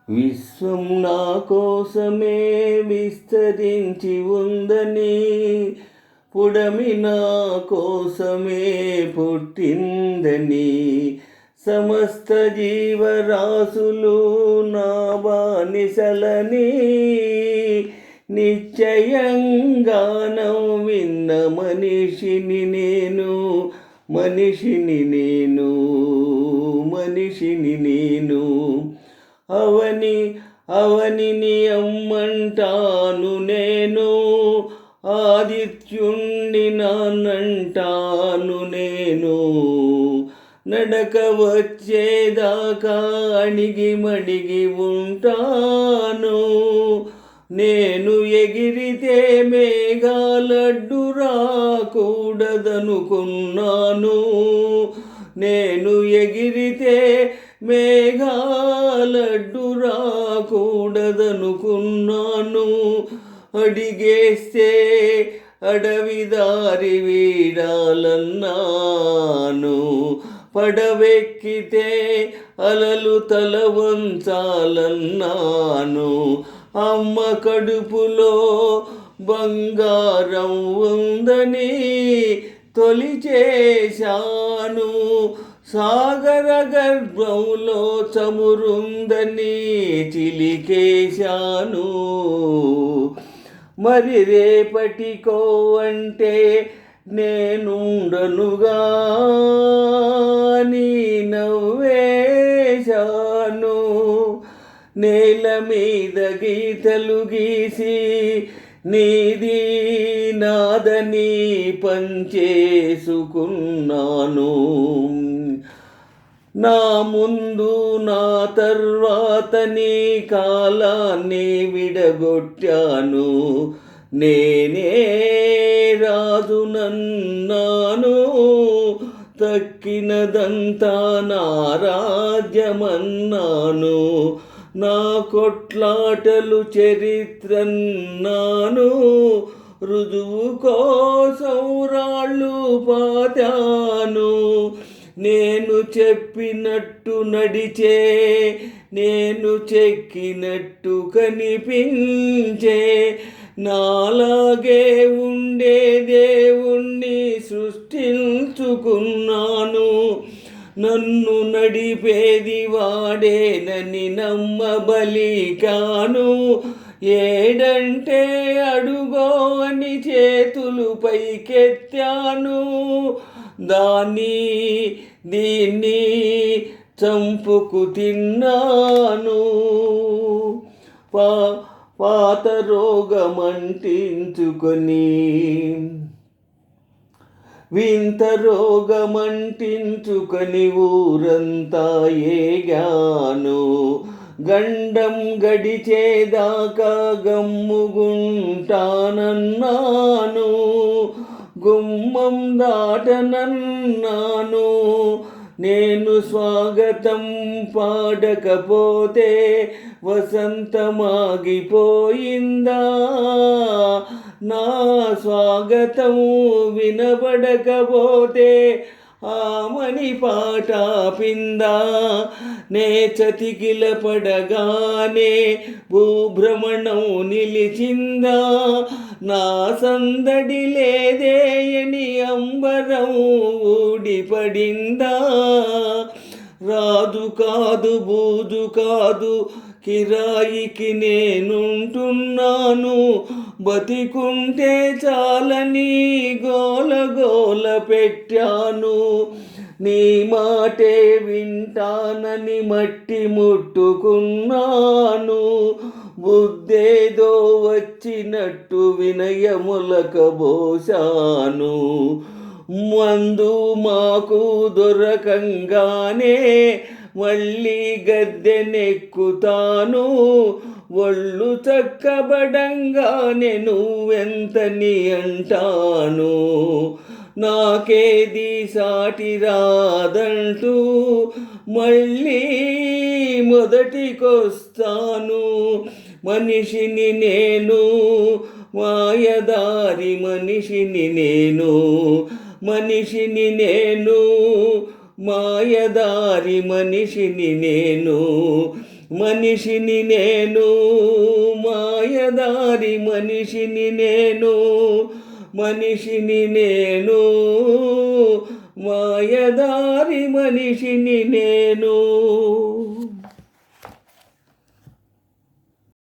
విశ్వం నా కోసమే విస్తరించి ఉందని, పుడమి నా కోసమే పుట్టిందని, సమస్త జీవరాశులు నా బానిసలని నిశ్చయంగానం విన్న మనిషిని నేను, మనిషిని నేను, మనిషిని నేను. అవనిని అమ్మంటాను నేను, ఆదిత్యుణ్ణి నాన్నంటాను నేను. నడక వచ్చేదాకా అణిగి మణిగి ఉంటాను నేను. ఎగిరితే మేఘాలడ్డు రాకూడదనుకున్నాను నేను. ఎగిరితే మేఘాలడ్డు రాకూడదనుకున్నాను. అడిగేస్తే అడవి దారి వీడాలన్నాను. పడవెక్కితే అలలు తల వంచాలన్నాను. అమ్మ కడుపులో బంగారం ఉందని తొలి చేశాను. సాగర గర్భంలో చమురుందని చిలికేశాను. మరి రేపటికో అంటే నేనుండనుగా నీ నవ్వేశాను. నేల మీద గీతలు గీసి నీది నాదని పంచేసుకున్నాను. నా ముందు నా తర్వాత నీ కాలాన్ని విడగొట్టాను. నేనే రాజునన్నాను. తక్కినదంతా నా రాజ్యమన్నాను. నా కొట్లాటలు చరిత్రన్నాను. రుజువు కోసం రాళ్ళు పాతాను. నేను చెప్పినట్టు నడిచే, నేను చెక్కినట్టు కనిపించే, నాలాగే ఉండే దేవుణ్ణి సృష్టించుకున్నాను. నన్ను నడిపేది వాడేనని నమ్మబలి కాను. ఏడంటే అడుగో అని చేతులు పైకెత్తాను. దీన్ని చంపుకు తిన్నాను. పాత రోగమంటించుకొని, వింత రోగమంటించుకొని ఊరంతా ఏగాను. గండం గడిచేదాకా గమ్ముగుంటానన్నాను. గుమ్మం దాటనన్నాను. నేను స్వాగతం పాడకపోతే వసంతమాగిపోయిందా? నా స్వాగతం వినబడకపోతే ఆమని పాట పిందా? నే చతికిల పడగానే భూభ్రమణం నిలిచిందా? నా సందడి లేదేయని అంబరం ఊడిపడిందా? రాదు కాదు బూదు కాదు కిరాయికి నేనుంటున్నాను. బతికుంటే చాలని గోల పెట్టాను. నీ మాటే వింటానని మట్టి ముట్టుకున్నాను. బుద్ధేదో వచ్చినట్టు వినయములకబోశాను. మందు మాకు దొరకంగానే మళ్ళీ గద్దెనెక్కుతాను. ఒళ్ళు చక్కబడంగానే నువ్వెంతని అంటాను. నాకేది సాటి రాదంటూ మళ్ళీ మొదటికొస్తాను. మనిషిని నేను, మాయదారి మనిషిని నేను. మనిషిని నేను, మాయదారి మనిషిని నేను. మనిషిని నేను, మాయదారి మనిషిని నేను, మనిషిని నేను, మాయదారి మనిషిని నేను.